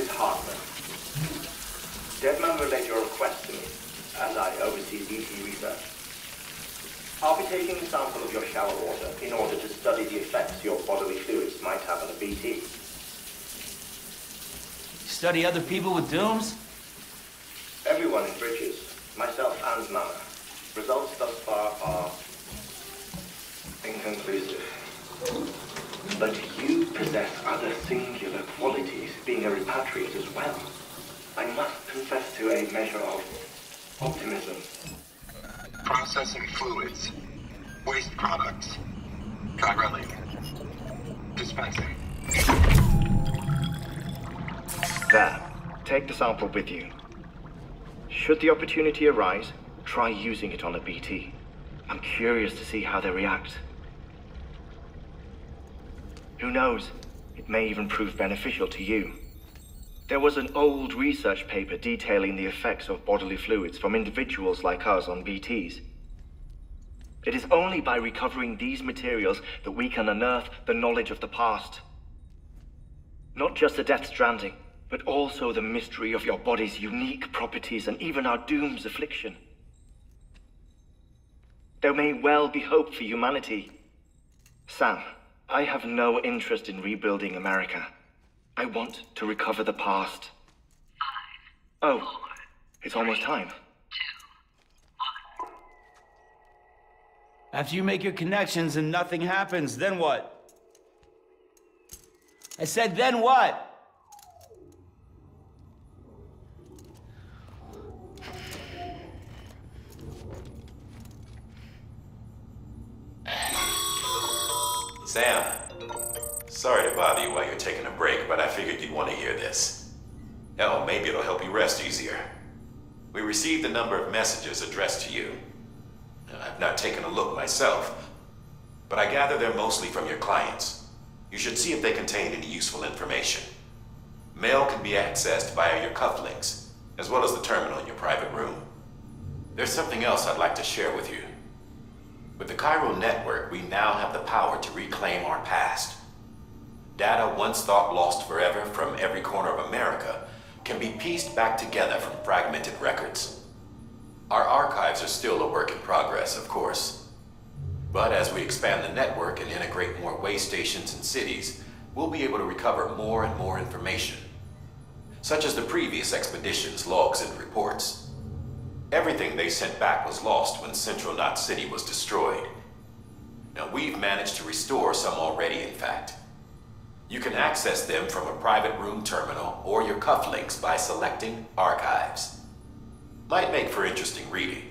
is Hartman. Deadman relayed your request to me, as I oversee BT research. I'll be taking a sample of your shower water in order to study the effects your bodily fluids might have on a BT. Study other people with dooms? Everyone in Bridges, myself and Nana. Results thus far are inconclusive. But you possess other singular qualities, being a repatriate as well. I must confess to a measure of optimism. Processing fluids. Waste products. Chiralic. Dispensing. There. Take the sample with you. Should the opportunity arise, try using it on a BT. I'm curious to see how they react. Who knows? It may even prove beneficial to you. There was an old research paper detailing the effects of bodily fluids from individuals like us on BTs. It is only by recovering these materials that we can unearth the knowledge of the past. Not just the Death Stranding, but also the mystery of your body's unique properties and even our doom's affliction. There may well be hope for humanity. Sam, I have no interest in rebuilding America. I want to recover the past. 5, Oh, 4, it's almost time. 2, 1. After you make your connections and nothing happens, then what? I said, then what? Sam, sorry to bother you while you're taking a break, but I figured you'd want to hear this. Hell, maybe it'll help you rest easier. We received a number of messages addressed to you. I've not taken a look myself, but I gather they're mostly from your clients. You should see if they contain any useful information. Mail can be accessed via your cufflinks, as well as the terminal in your private room. There's something else I'd like to share with you. With the Chiral Network, we now have the power to reclaim our past. Data once thought lost forever from every corner of America can be pieced back together from fragmented records. Our archives are still a work in progress, of course. But as we expand the network and integrate more way stations and cities, we'll be able to recover more and more information, such as the previous expedition's logs and reports. Everything they sent back was lost when Central Knot City was destroyed. Now, we've managed to restore some already, in fact. You can access them from a private room terminal or your cufflinks by selecting Archives. Might make for interesting reading.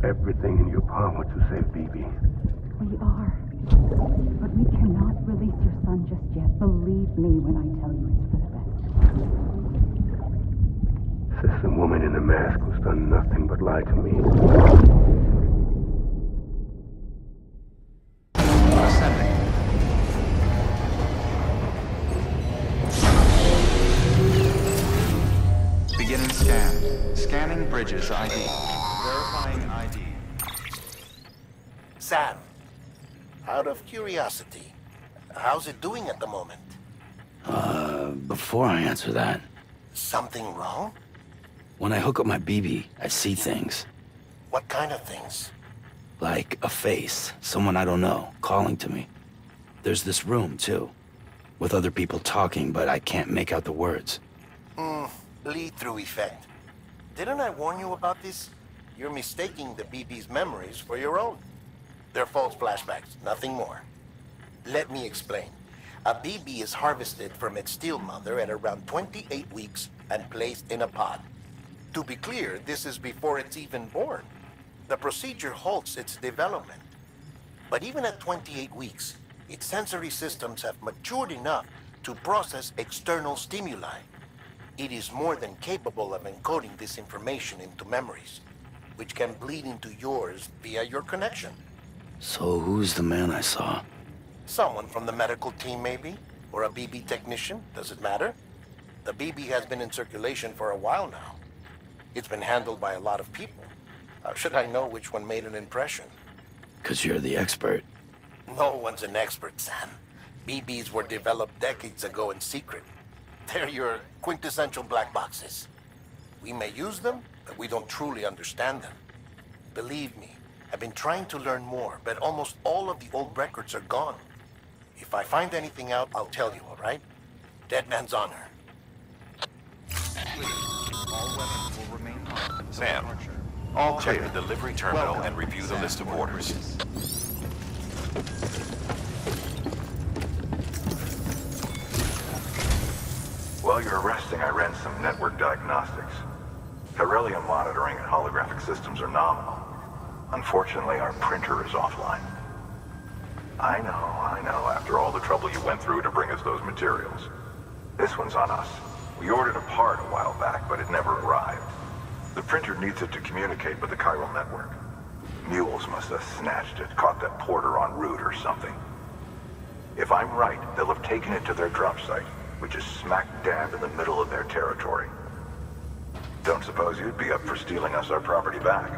Everything in your power to save BB. We are. But we cannot release your son just yet. Believe me when I tell you it's for the This woman in the mask who's done nothing but lie to me. Ascending. Beginning scan. Scanning Bridges ID. Verifying ID. Sam, out of curiosity, how's it doing at the moment? Before I answer that, Something wrong? when I hook up my BB, I see things. What kind of things? Like a face, someone I don't know, calling to me. There's this room, too, with other people talking, but I can't make out the words. Bleed-through effect. Didn't I warn you about this? You're mistaking the BB's memories for your own. They're false flashbacks, nothing more. Let me explain. A BB is harvested from its steel mother at around 28 weeks and placed in a pod. To be clear, this is before it's even born. The procedure halts its development. But even at 28 weeks, its sensory systems have matured enough to process external stimuli. It is more than capable of encoding this information into memories, which can bleed into yours via your connection. So who's the man I saw? Someone from the medical team, maybe? Or a BB technician? Does it matter? The BB has been in circulation for a while now. It's been handled by a lot of people. How should I know which one made an impression? 'Cause you're the expert. No one's an expert, Sam. BBs were developed decades ago in secret. They're your quintessential black boxes. We may use them, but we don't truly understand them. Believe me, I've been trying to learn more, but almost all of the old records are gone. If I find anything out, I'll tell you, all right? Dead man's honor. All weapons will remain armed until Sam, departure. All check clear. the delivery terminal Welcome, and review the Sam. list of orders. While you're resting, I ran some network diagnostics. Beryllium monitoring and holographic systems are nominal. Unfortunately, our printer is offline. I know. After all the trouble you went through to bring us those materials. This one's on us. We ordered a part a while back, but it never arrived. The printer needs it to communicate with the chiral network. Mules must have snatched it, caught that porter en route or something. If I'm right, they'll have taken it to their drop site, which is smack dab in the middle of their territory. Don't suppose you'd be up for stealing us our property back?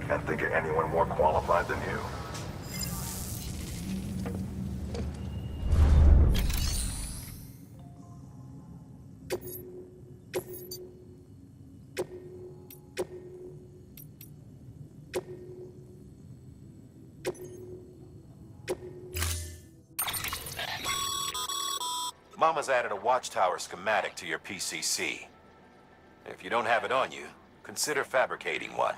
Can't think of anyone more qualified than you. Mama's added a watchtower schematic to your PCC. If you don't have it on you, consider fabricating one.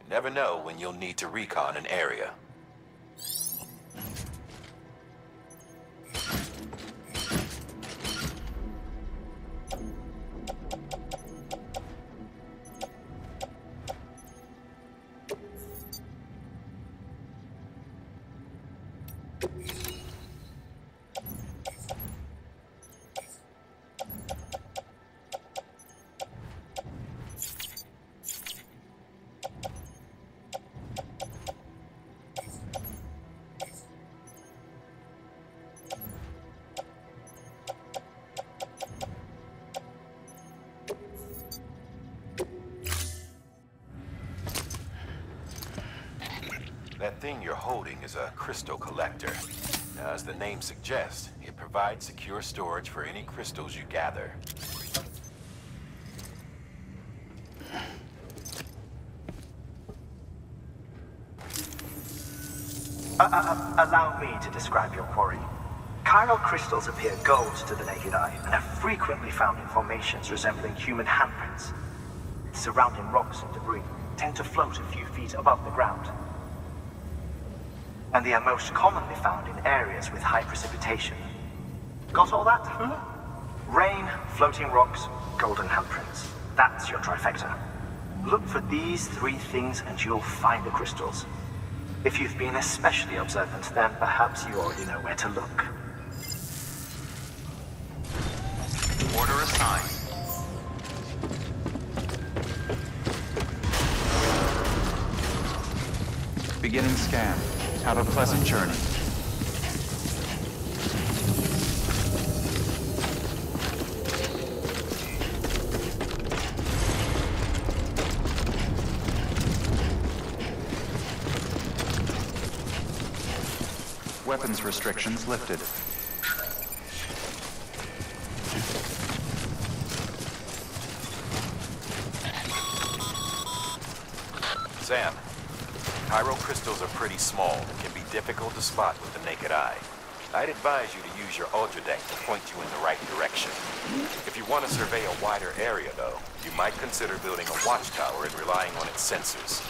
You never know when you'll need to recon an area. That thing you're holding is a crystal collector. Now, as the name suggests, it provides secure storage for any crystals you gather. Allow me to describe your quarry. Chiral crystals appear gold to the naked eye and are frequently found in formations resembling human handprints. Surrounding rocks and debris tend to float a few feet above the ground. And they are most commonly found in areas with high precipitation. Got all that? Rain, floating rocks, golden handprints. That's your trifecta. Look for these three things and you'll find the crystals. If you've been especially observant, then perhaps you already know where to look. Order assigned. Beginning scan. Have a pleasant journey. Weapons restrictions lifted. Sam, Pyro crystals are pretty small and can be difficult to spot with the naked eye. I'd advise you to use your ultradeck to point you in the right direction. If you want to survey a wider area, though, you might consider building a watchtower and relying on its sensors.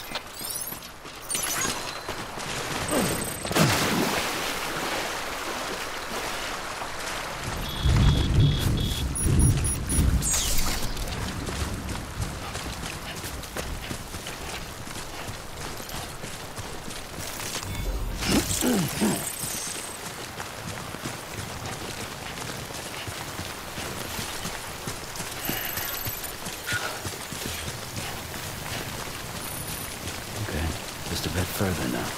Just a bit further now.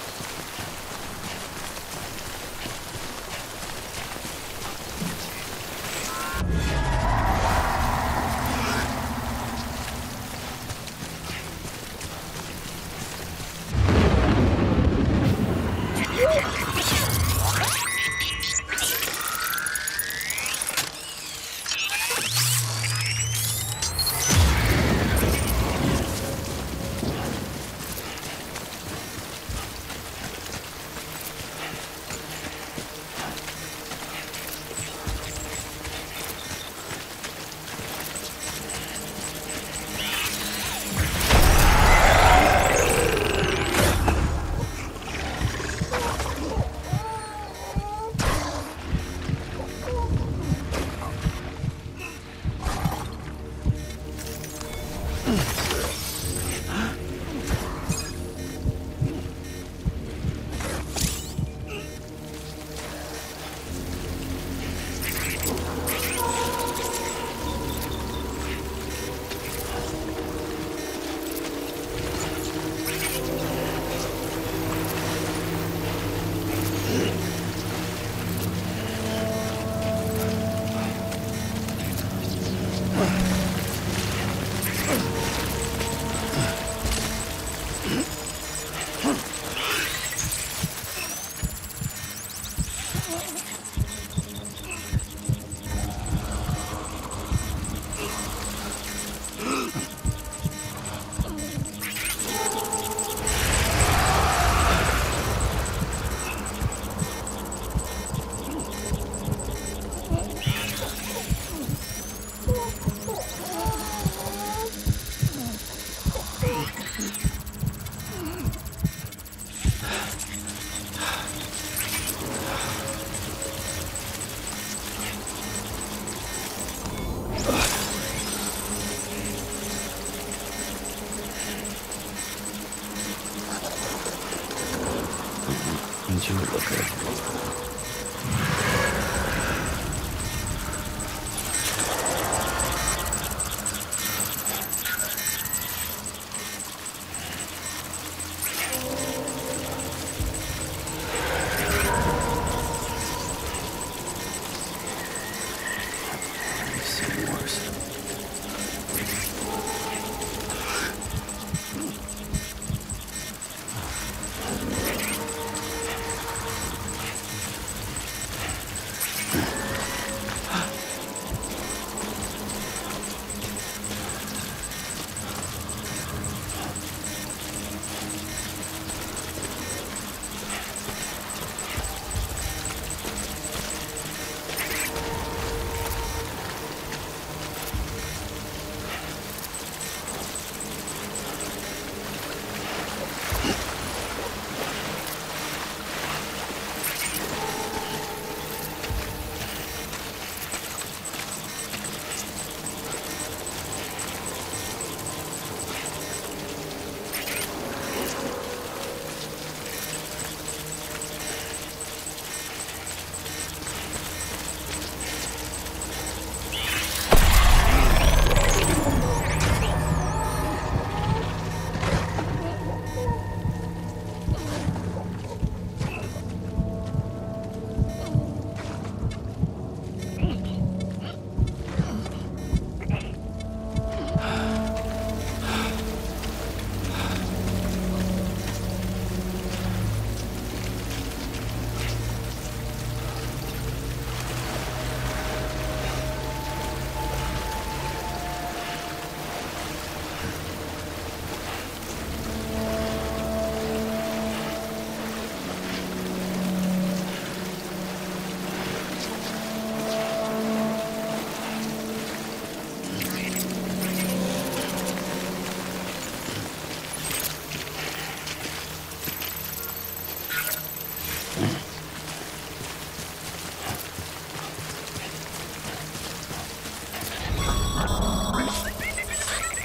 Aren't you a looker?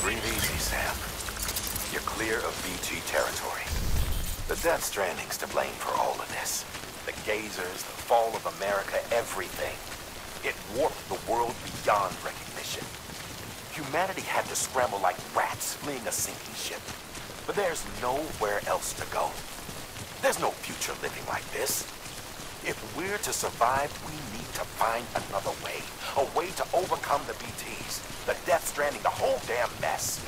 Breathe easy, Sam. You're clear of BT territory. The Death Stranding's to blame for all of this. The Gazers, the fall of America, everything. It warped the world beyond recognition. Humanity had to scramble like rats fleeing a sinking ship. But there's nowhere else to go. There's no future living like this. If we're to survive, we need to find another way. A way to overcome the BTs, the Death Stranding, the whole damn mess.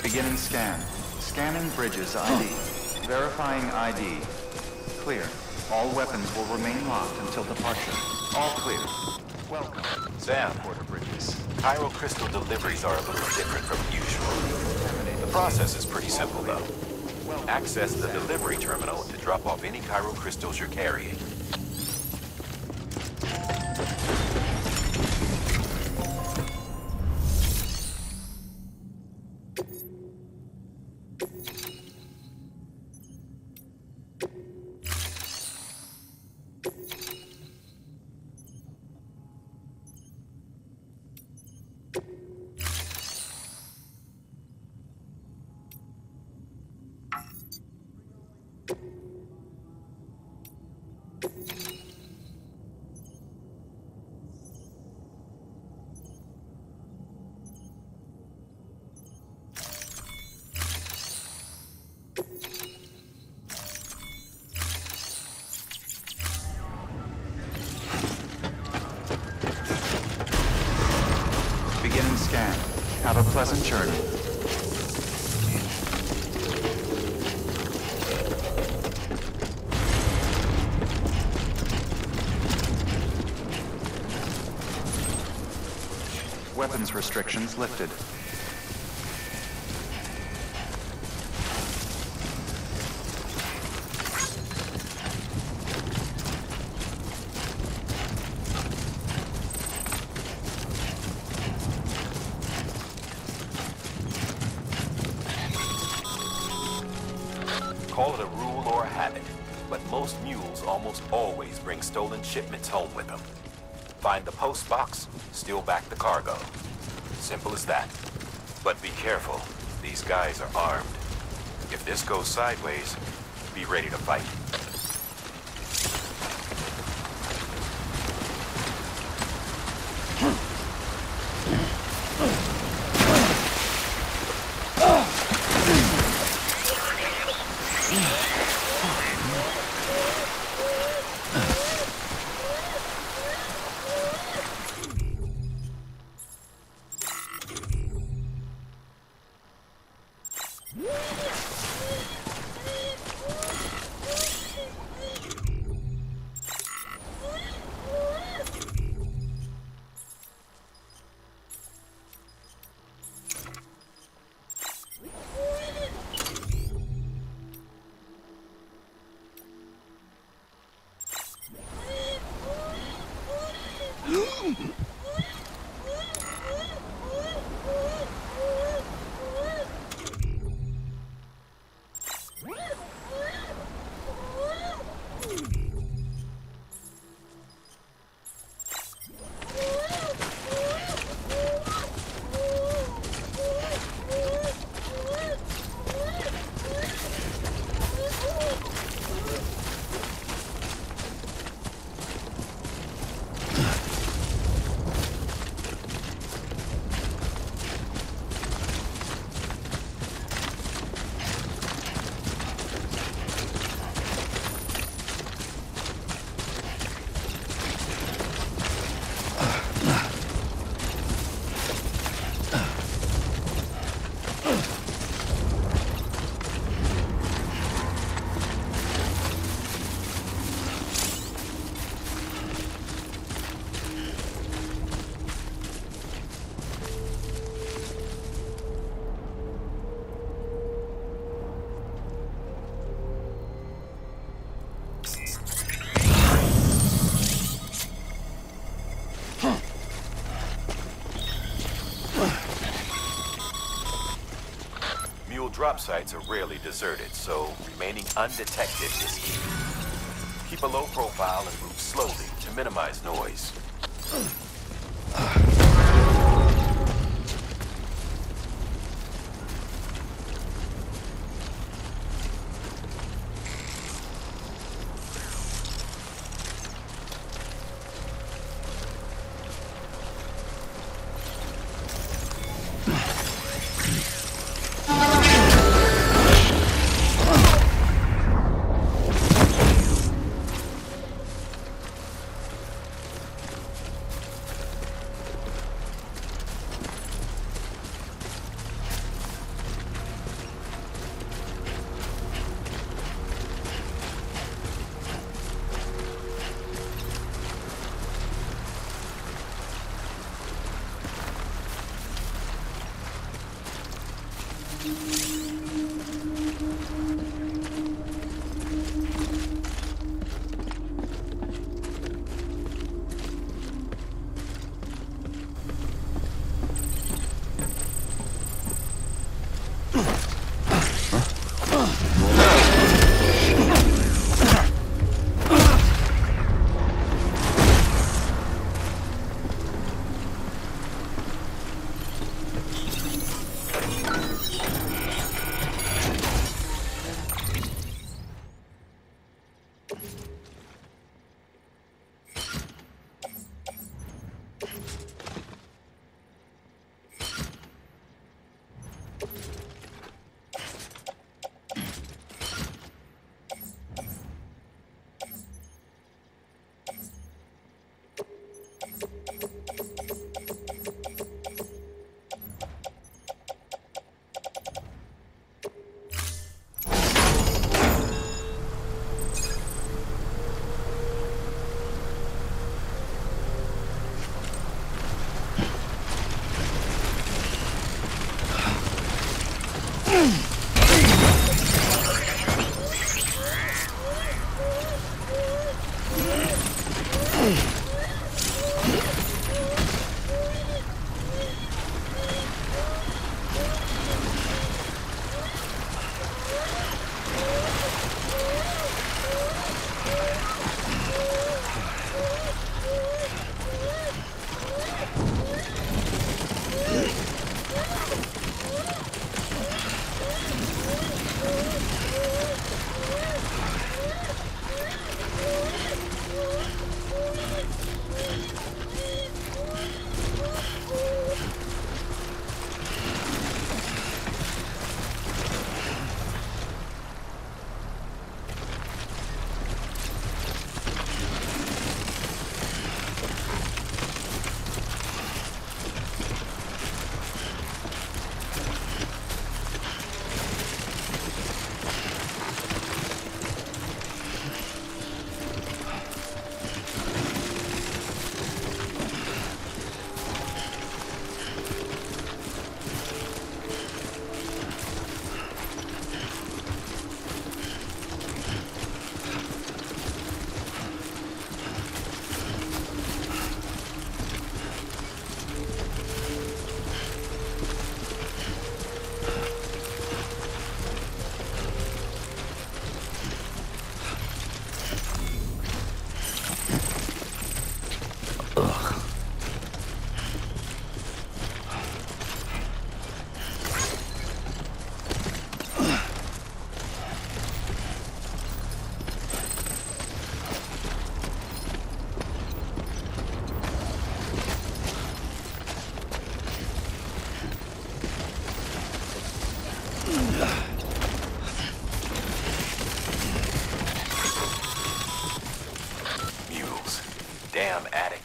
Beginning scan. Scanning bridges ID. Verifying ID. Clear. All weapons will remain locked until departure. All clear. Welcome. Sam, Porter Bridges. Chiral crystal deliveries are a little different from usual. The process is pretty simple, though. Access the delivery terminal to drop off any chiral crystals you're carrying. Beginning scan. Have a pleasant journey. Weapons restrictions lifted. Call it a rule or a habit, but most mules almost always bring stolen shipments home with them. Find the post box, steal back the cargo. Simple as that. But be careful, these guys are armed. If this goes sideways, be ready to fight. drop sites are rarely deserted, so remaining undetected is key. Keep a low profile and move slowly to minimize noise.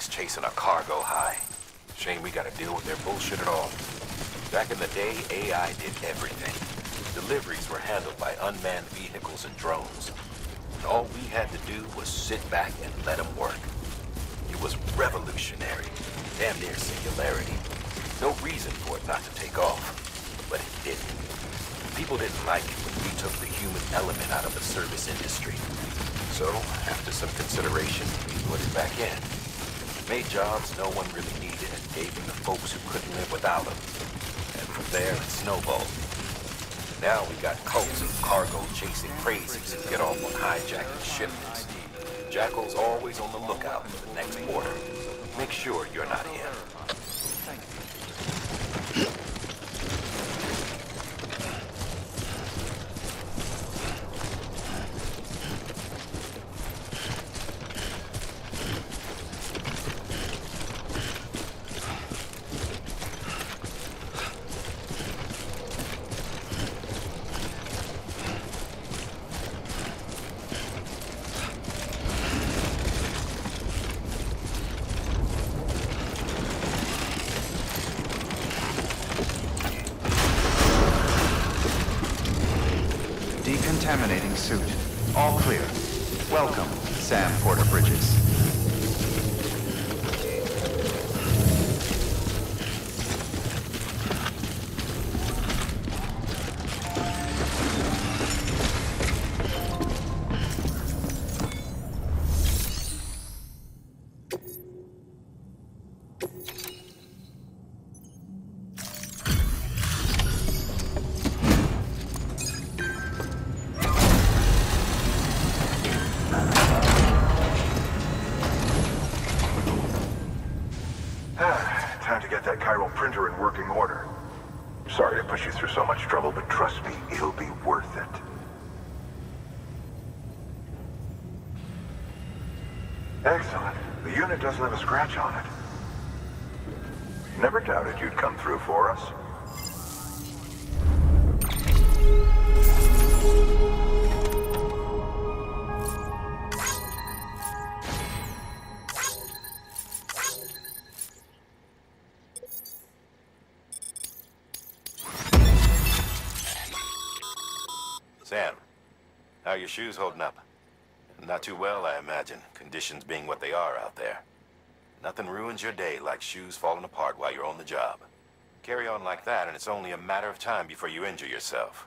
Chasing a cargo high. Shame we gotta deal with their bullshit at all. Back in the day, AI did everything. Deliveries were handled by unmanned vehicles and drones. And all we had to do was sit back and let them work. It was revolutionary. Damn near singularity. No reason for it not to take off. But it didn't. People didn't like it when we took the human element out of the service industry. So, after some consideration, we put it back in. Made jobs no one really needed and gave them to folks who couldn't live without them. And from there, it snowballed. Now we got cults of cargo-chasing crazies who get off on hijacking shipments. Jackal's always on the lookout for the next order. Make sure you're not him. Decontaminating suit. All clear. Welcome, Sam Porter Bridges. Time to get that chiral printer in working order. Sorry to push you through so much trouble, but trust me, it'll be worth it. Excellent. The unit doesn't have a scratch on it. Never doubted you'd come through for us. Sam, how are your shoes holding up? Not too well, I imagine, conditions being what they are out there. Nothing ruins your day like shoes falling apart while you're on the job. Carry on like that, and it's only a matter of time before you injure yourself.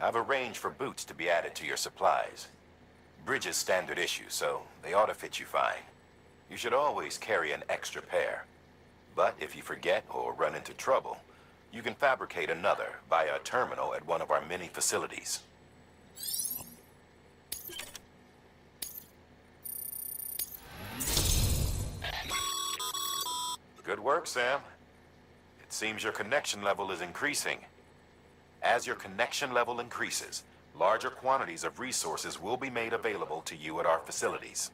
I've arranged for boots to be added to your supplies. Bridges standard issue, so they ought to fit you fine. You should always carry an extra pair. But if you forget or run into trouble, you can fabricate another via a terminal at one of our many facilities. Good work, Sam. It seems your connection level is increasing. As your connection level increases, larger quantities of resources will be made available to you at our facilities.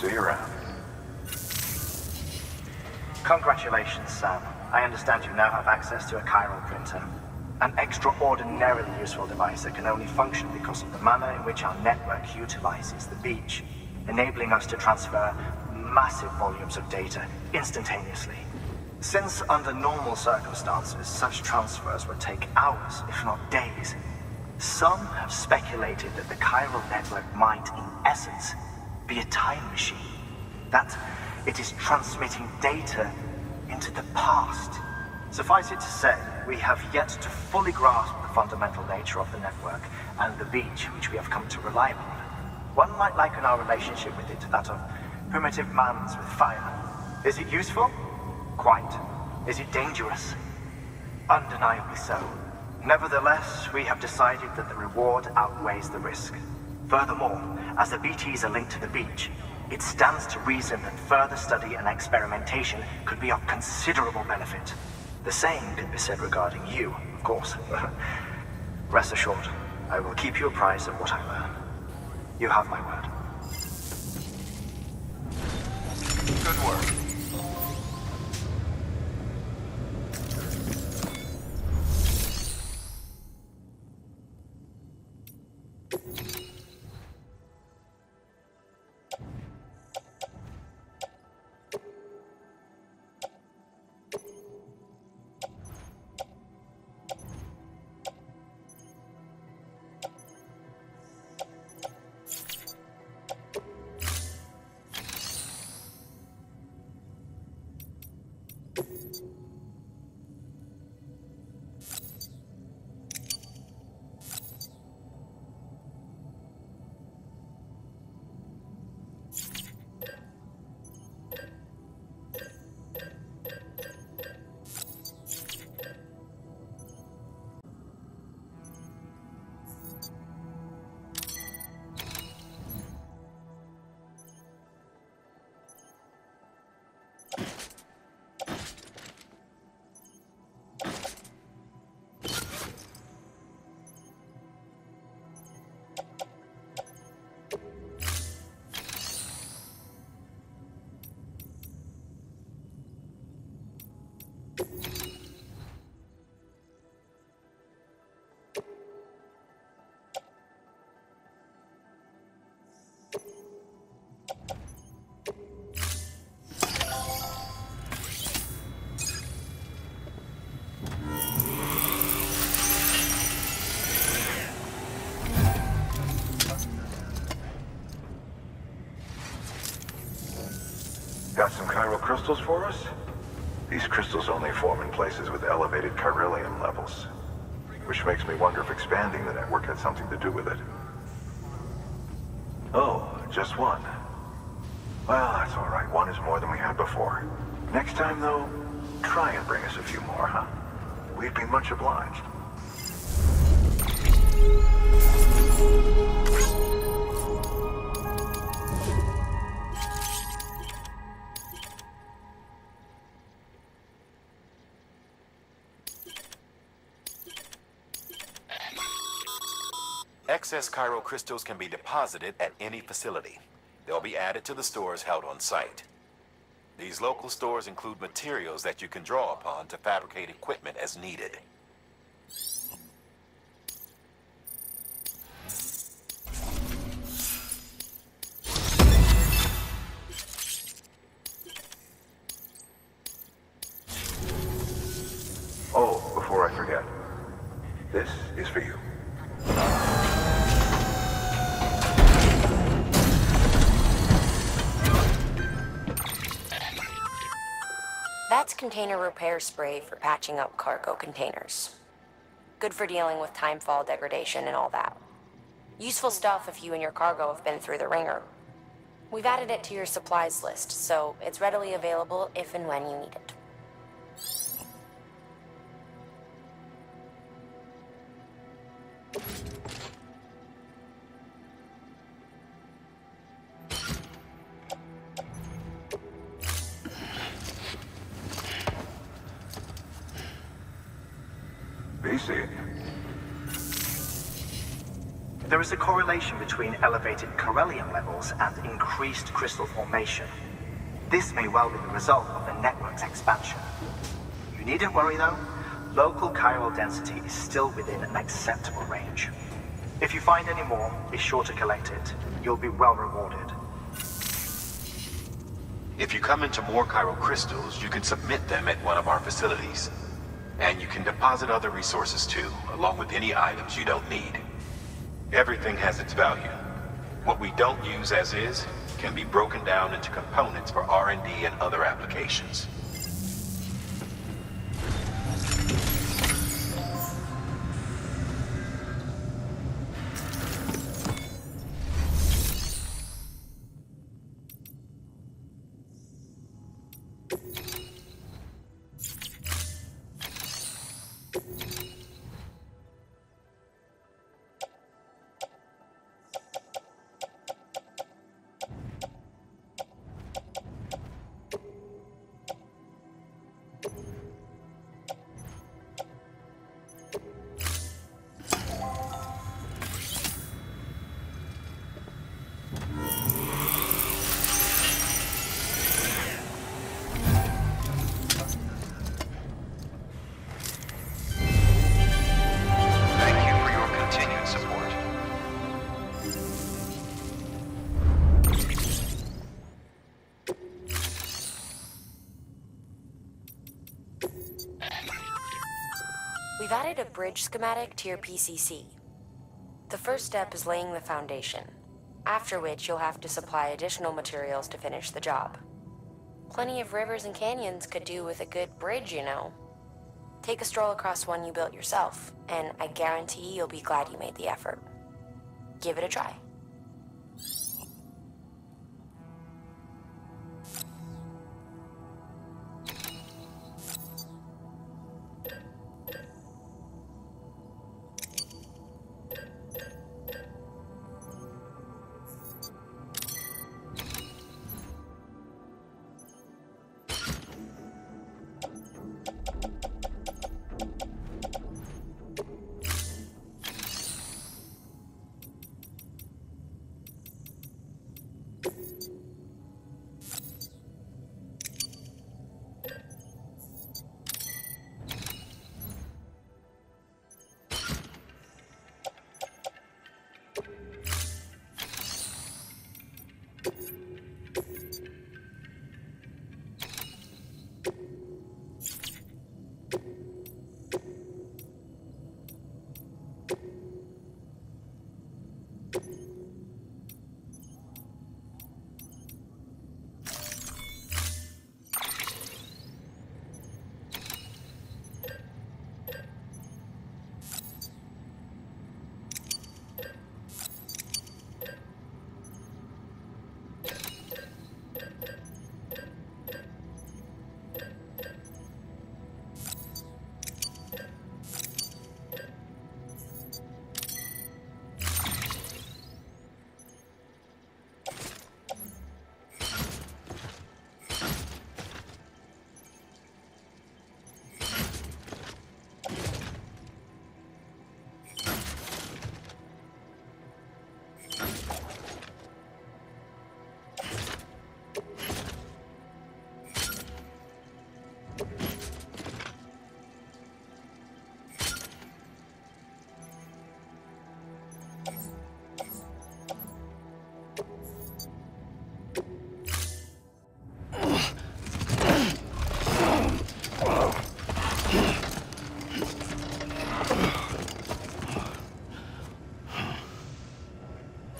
See you around. Congratulations, Sam. I understand you now have access to a chiral printer. An extraordinarily useful device that can only function because of the manner in which our network utilizes the beach, enabling us to transfer massive volumes of data instantaneously. Since under normal circumstances, such transfers would take hours, if not days, some have speculated that the chiral network might, in essence, be a time machine. That it is transmitting data into the past. Suffice it to say, we have yet to fully grasp the fundamental nature of the network and the beach which we have come to rely upon. One might liken our relationship with it to that of primitive man's with fire. Is it useful? Quite. Is it dangerous? Undeniably so. Nevertheless, we have decided that the reward outweighs the risk. Furthermore, as the BTs are linked to the beach, it stands to reason that further study and experimentation could be of considerable benefit. The same can be said regarding you, of course. Rest assured, I will keep you apprised of what I learn. You have my word. Good work. Got some chiral crystals for us? These crystals only form in places with elevated chiralium levels, which makes me wonder if expanding the network had something to do with it. Oh, just one. Well, that's all right. One is more than we had before. Next time, though, try and bring us a few more, huh? We'd be much obliged. Excess chiral crystals can be deposited at any facility. They'll be added to the stores held on site. These local stores include materials that you can draw upon to fabricate equipment as needed. Oh, before I forget, this is for you. That's container repair spray for patching up cargo containers. Good for dealing with timefall degradation and all that. Useful stuff if you and your cargo have been through the ringer. We've added it to your supplies list, so it's readily available if and when you need it. BC. There is a correlation between elevated chiralium levels and increased crystal formation. This may well be the result of the network's expansion. You needn't worry though. Local chiral density is still within an acceptable range. If you find any more, be sure to collect it. You'll be well rewarded. If you come into more chiral crystals, you can submit them at one of our facilities. And you can deposit other resources too, along with any items you don't need. Everything has its value. What we don't use as is can be broken down into components for R&D and other applications. We've added a bridge schematic to your PCC. The first step is laying the foundation, after which you'll have to supply additional materials to finish the job. Plenty of rivers and canyons could do with a good bridge, you know. Take a stroll across one you built yourself, and I guarantee you'll be glad you made the effort. Give it a try.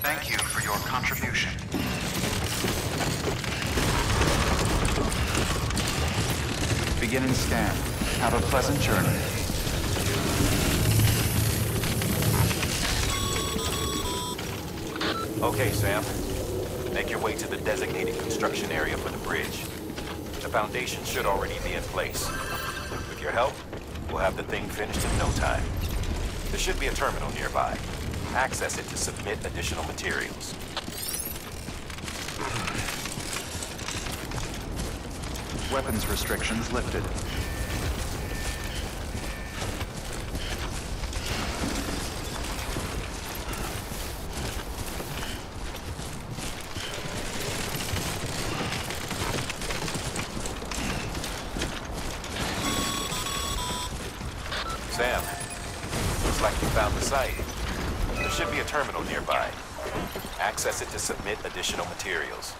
Thank you for your contribution. Beginning scan. Have a pleasant journey. Okay, Sam. Make your way to the designated construction area for the bridge. The foundation should already be in place. With your help, we'll have the thing finished in no time. There should be a terminal nearby. Access it to submit additional materials. Weapons restrictions lifted. Sam, looks like you found the site. There should be a terminal nearby. Access it to submit additional materials.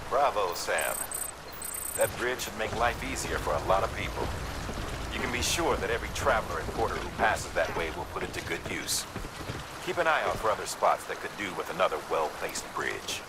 Bravo, Sam. That bridge should make life easier for a lot of people. You can be sure that every traveler and porter who passes that way will put it to good use. Keep an eye out for other spots that could do with another well-placed bridge.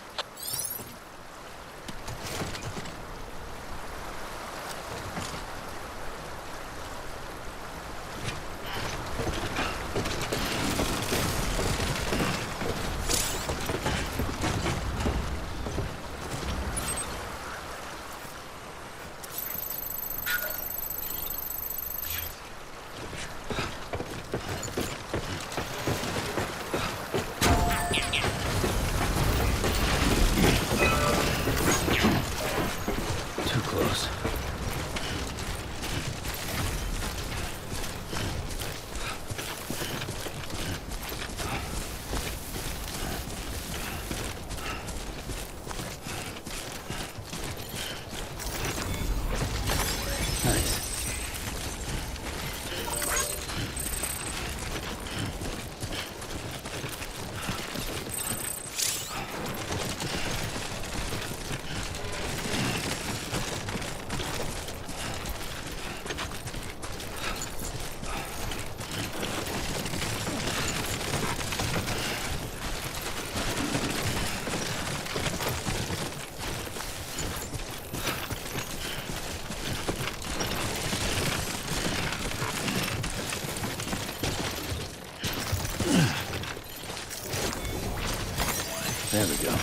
There we go.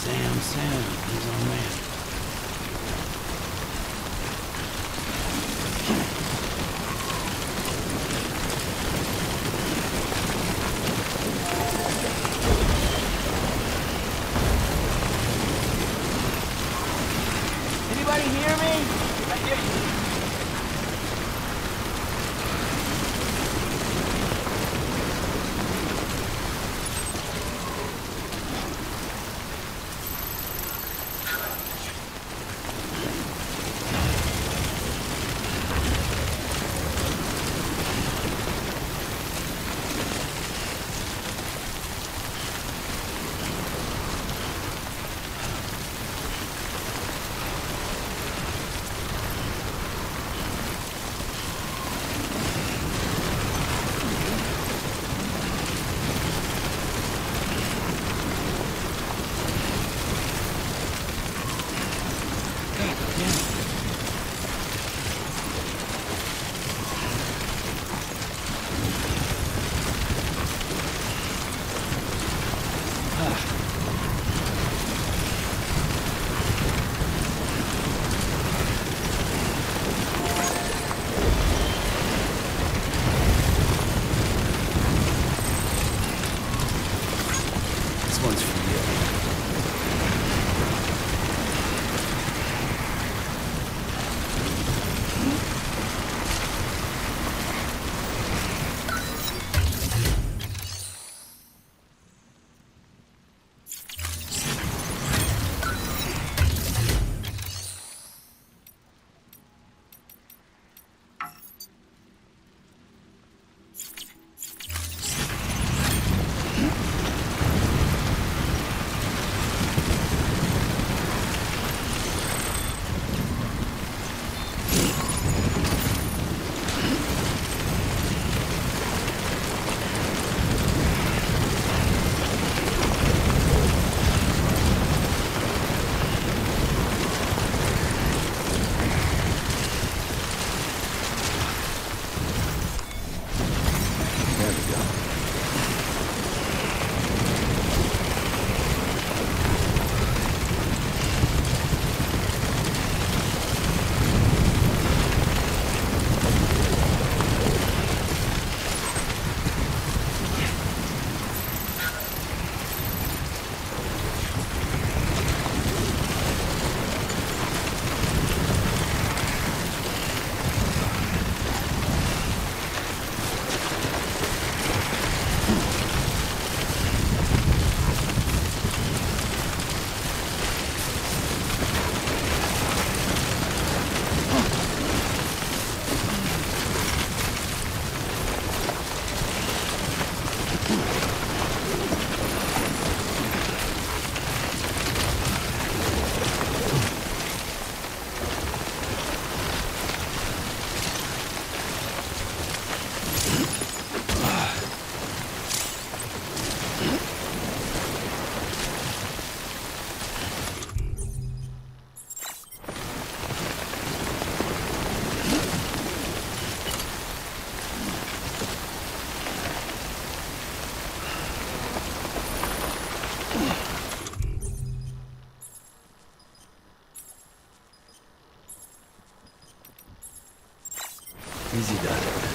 Sam, he's our man. Anybody hear me? I hear you. Easy done.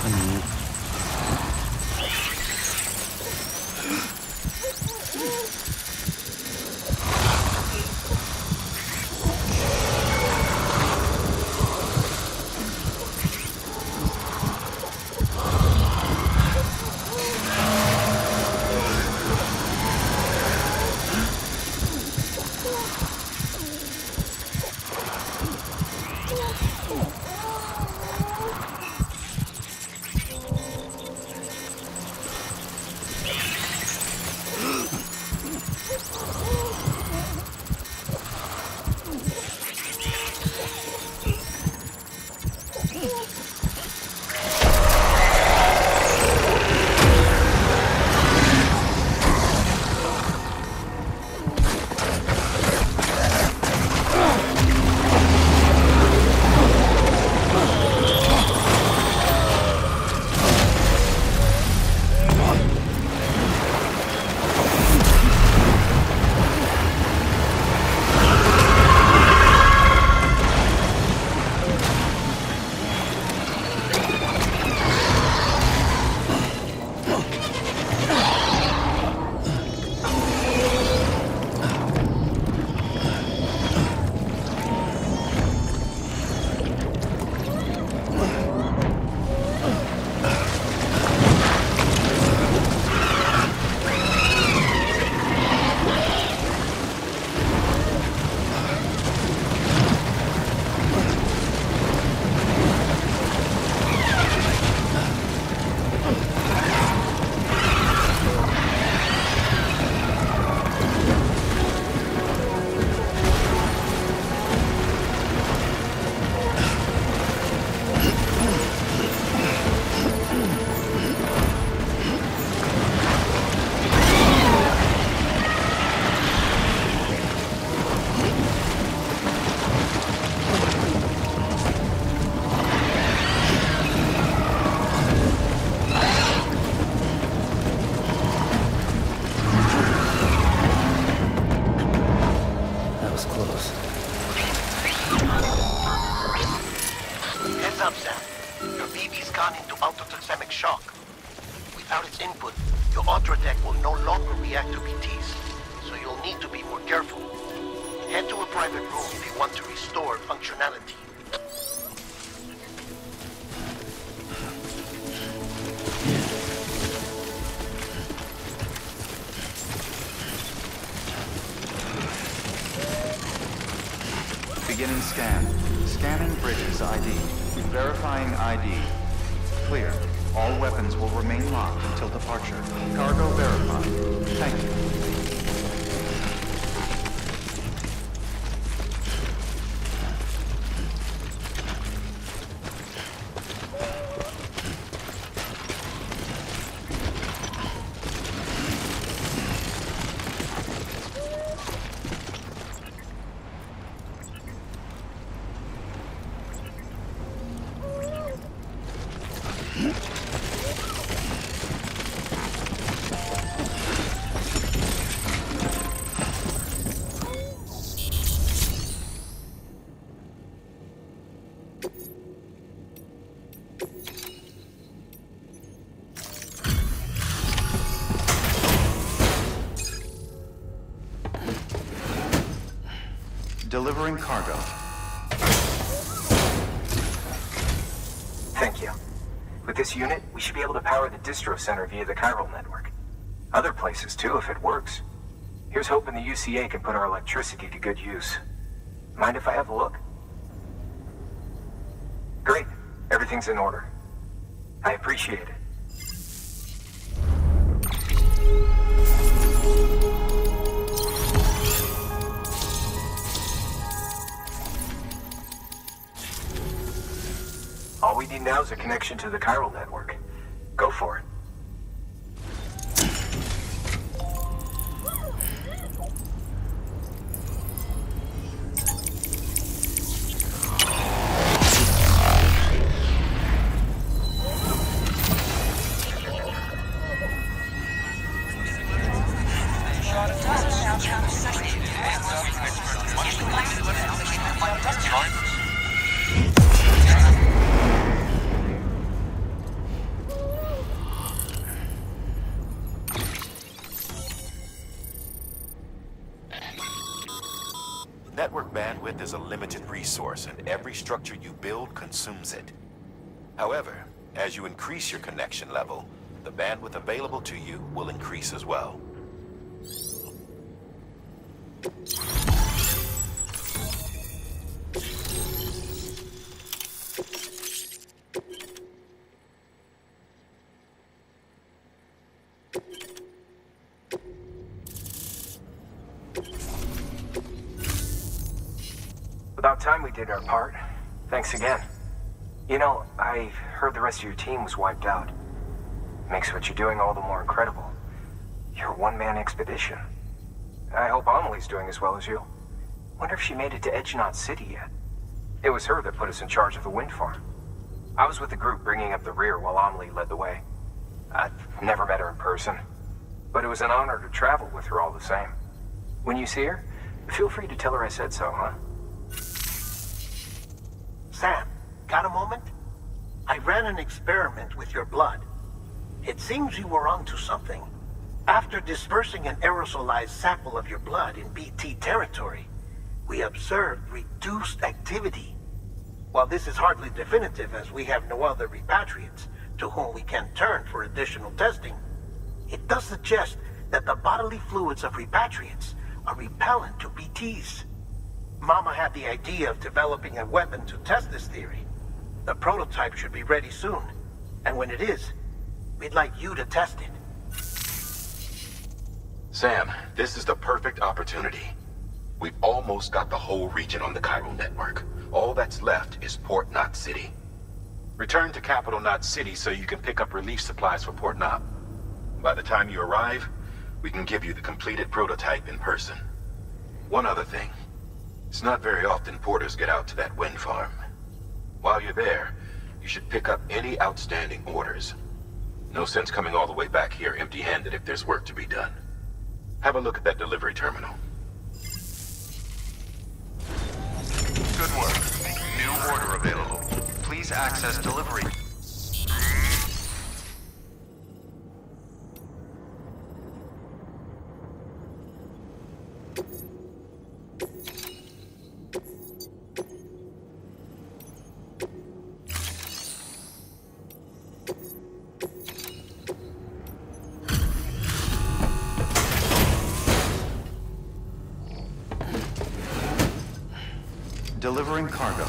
happening. Beginning scan. Scanning bridges ID. Verifying ID. Clear. All weapons will remain locked until departure. Cargo verified. Thank you. Delivering cargo. Thank you. With this unit, we should be able to power the distro center via the chiral network. Other places too, if it works. Here's hoping the UCA can put our electricity to good use. Mind if I have a look? Great. Everything's in order. I appreciate it. All we need now is a connection to the chiral network. Go for it. bandwidth is a limited resource, and every structure you build consumes it. However, as you increase your connection level, the bandwidth available to you will increase as well. About time we did our part. Thanks again. You know, I heard the rest of your team was wiped out. Makes what you're doing all the more incredible. You're a one-man expedition. I hope Amelie's doing as well as you. Wonder if she made it to Edge-Knot City yet. It was her that put us in charge of the wind farm. I was with the group bringing up the rear while Amelie led the way. I've never met her in person, but it was an honor to travel with her all the same. When you see her, feel free to tell her I said so, huh? Sam, got a moment? I ran an experiment with your blood. It seems you were onto something. After dispersing an aerosolized sample of your blood in BT territory, we observed reduced activity. While this is hardly definitive, as we have no other repatriates to whom we can turn for additional testing, it does suggest that the bodily fluids of repatriates are repellent to BTs. Mama had the idea of developing a weapon to test this theory. The prototype should be ready soon, and when it is, we'd like you to test it. Sam, this is the perfect opportunity. We've almost got the whole region on the Chiral network. All that's left is Port Knot City. Return to Capital Knot City so you can pick up relief supplies for Port Knot. By the time you arrive, we can give you the completed prototype in person. One other thing. It's not very often porters get out to that wind farm. While you're there, you should pick up any outstanding orders. No sense coming all the way back here empty-handed if there's work to be done. Have a look at that delivery terminal. Good work. New order available. Please access delivery. Delivering cargo.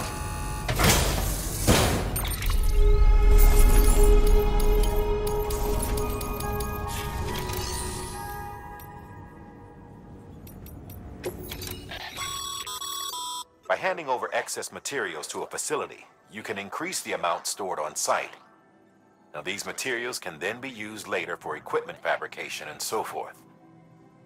By handing over excess materials to a facility, you can increase the amount stored on site. Now, these materials can then be used later for equipment fabrication and so forth.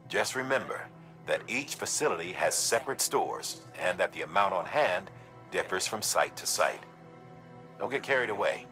Just remember that each facility has separate stores, and that the amount on hand differs from site to site. Don't get carried away.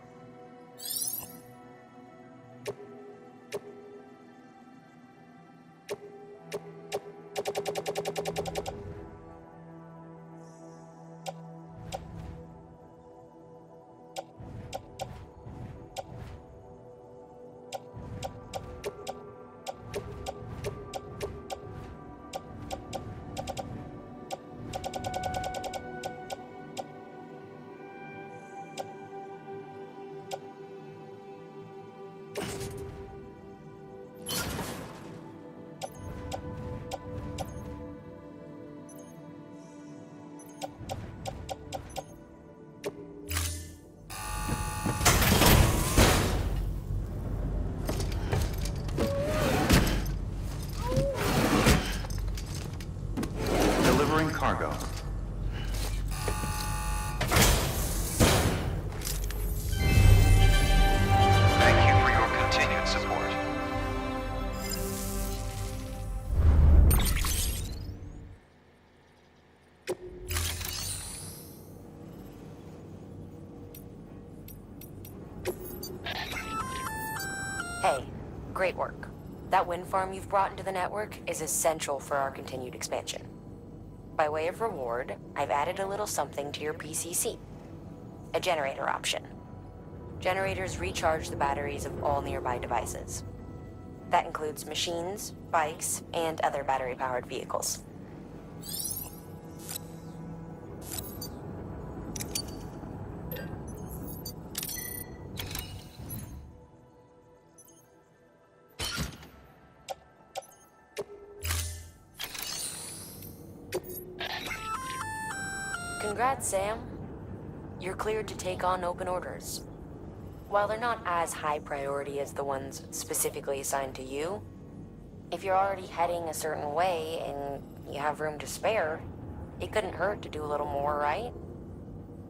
Cargo. Thank you for your continued support. Hey, great work. That wind farm you've brought into the network is essential for our continued expansion. By way of reward, I've added a little something to your PCC. A generator option. Generators recharge the batteries of all nearby devices. That includes machines, bikes, and other battery-powered vehicles. Congrats, Sam. You're cleared to take on open orders. While they're not as high priority as the ones specifically assigned to you, if you're already heading a certain way and you have room to spare, it couldn't hurt to do a little more, right?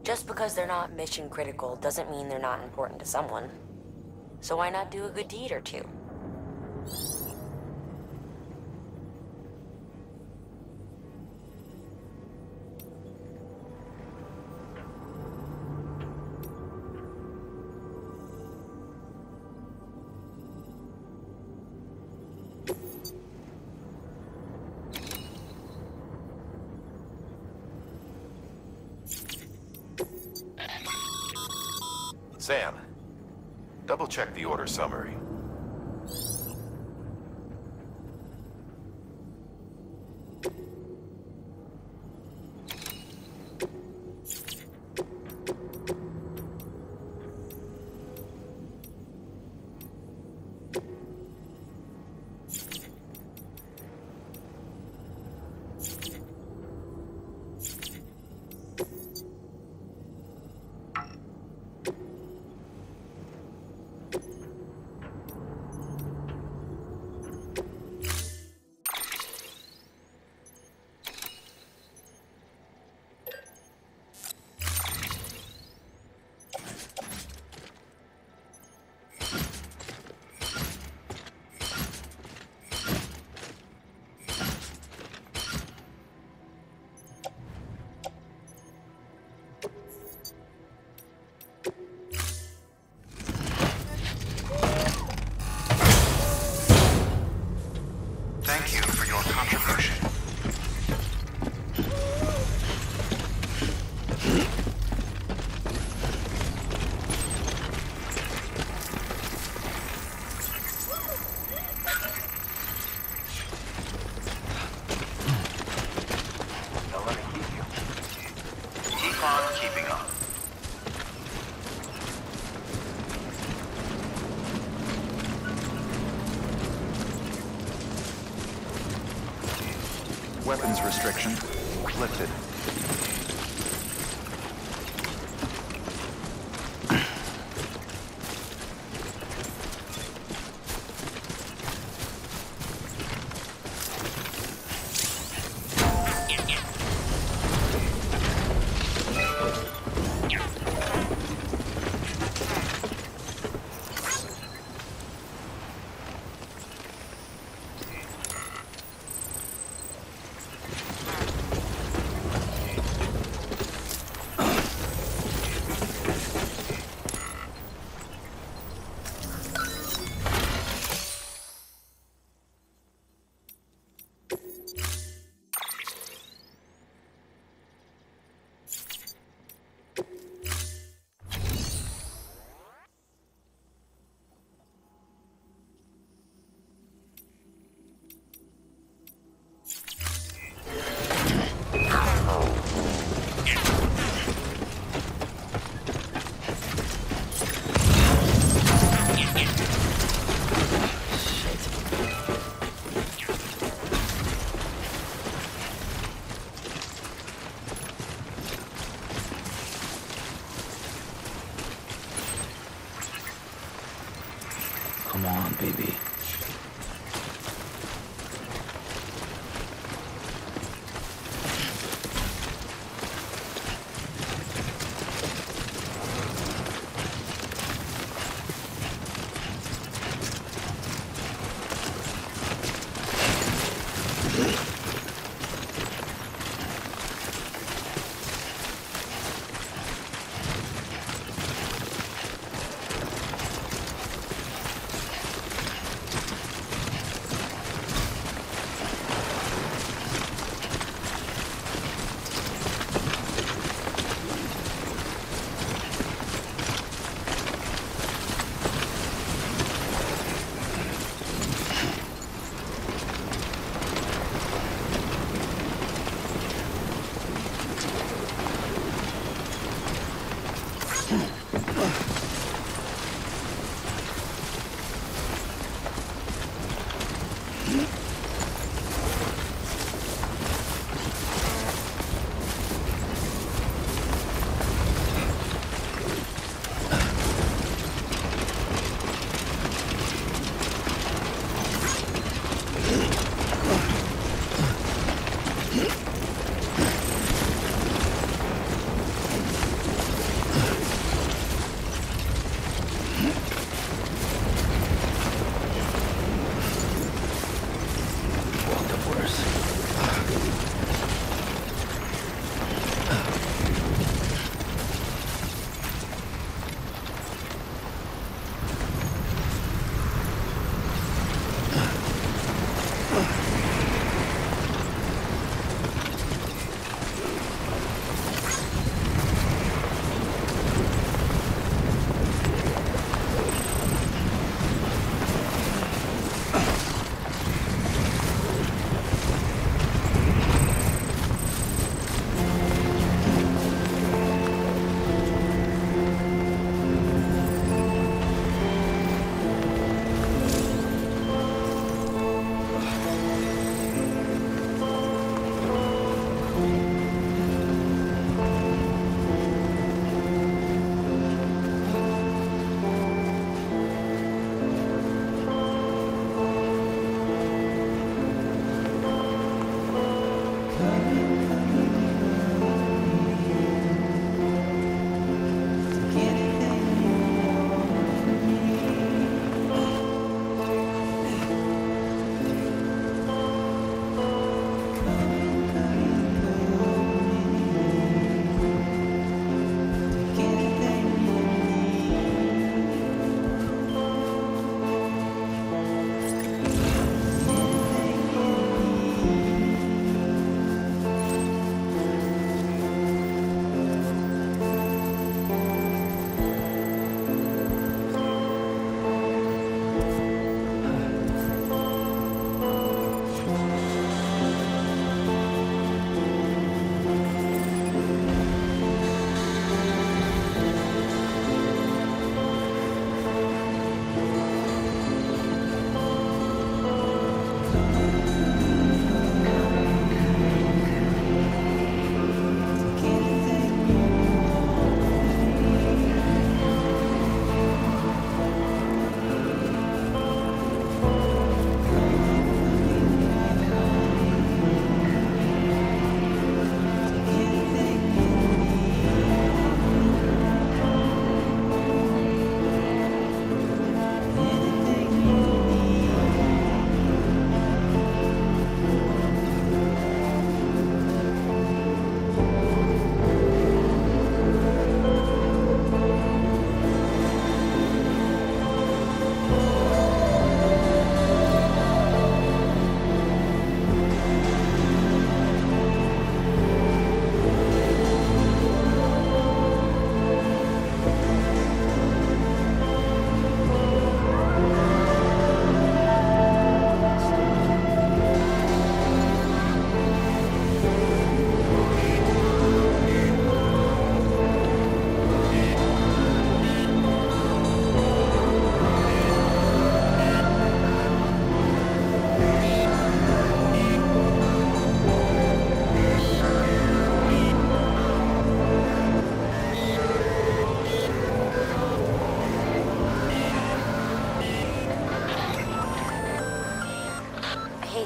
Just because they're not mission critical doesn't mean they're not important to someone. So why not do a good deed or two? Sam, double-check the order summary. Thank you for your contribution. Now let me keep you. Keep on keeping on. Weapons restriction lifted. Come on, baby.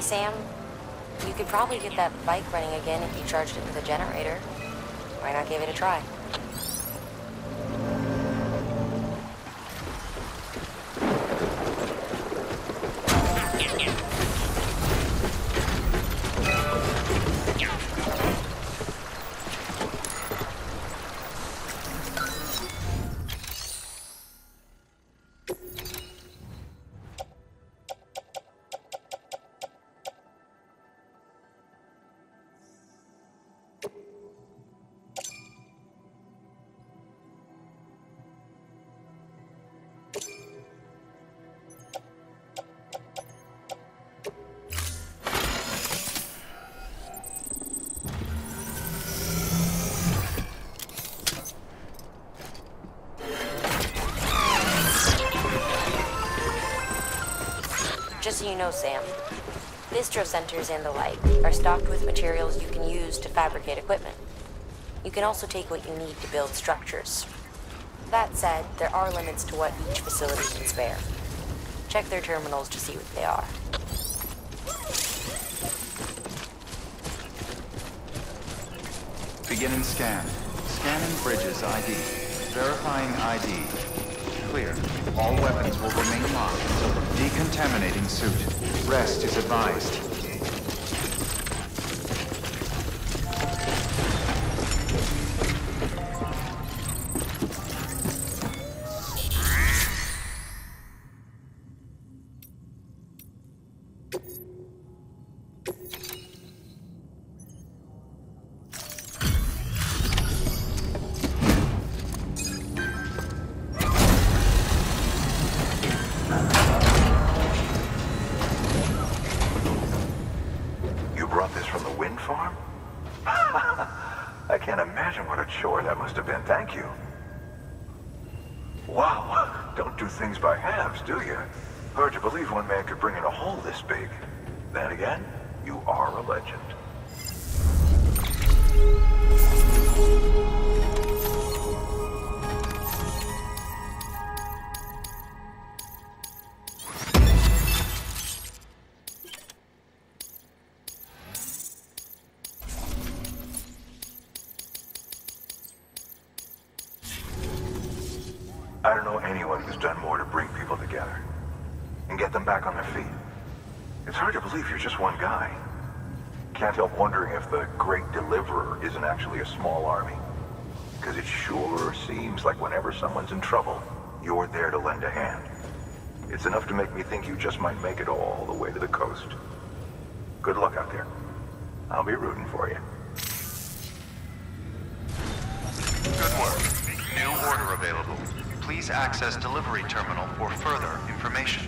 Sam, you could probably get that bike running again if you charged it with a generator. Why not give it a try? Just so you know, Sam, bistro centers and the like are stocked with materials you can use to fabricate equipment. You can also take what you need to build structures. That said, there are limits to what each facility can spare. Check their terminals to see what they are. Beginning scan. Scanning bridges ID. Verifying ID. Clear. All weapons will remain locked until the decontaminating suit. Rest is advised. I can't imagine what a chore that must have been. Thank you. Wow, don't do things by halves, do you? Hard to believe one man could bring in a hole this big. Then again, you are a legend. I don't know anyone who's done more to bring people together and get them back on their feet. It's hard to believe you're just one guy. Can't help wondering if the Great Deliverer isn't actually a small army. Because it sure seems like whenever someone's in trouble, you're there to lend a hand. It's enough to make me think you just might make it all the way to the coast. Good luck out there. I'll be rooting for you. Good work. New order available. Please access delivery terminal for further information.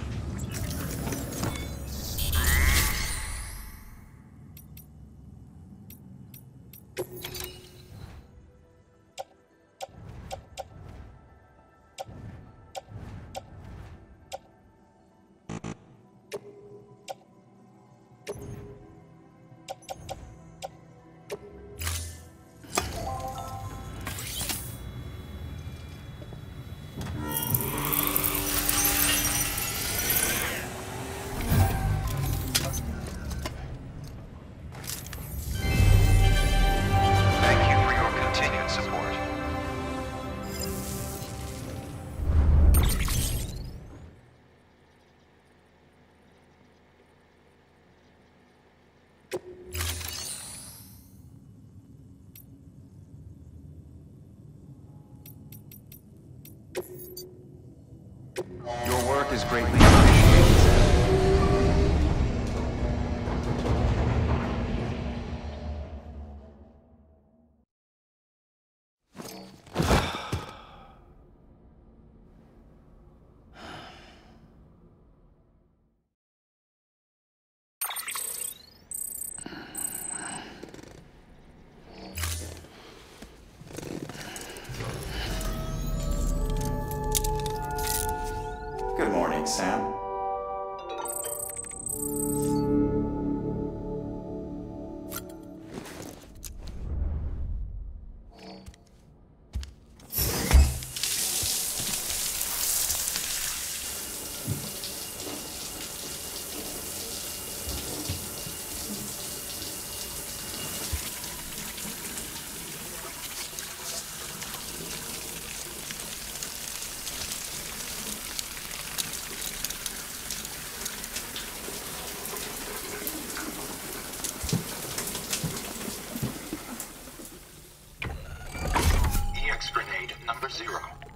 Your work is greatly appreciated, Sam. Good morning, Sam. number 0.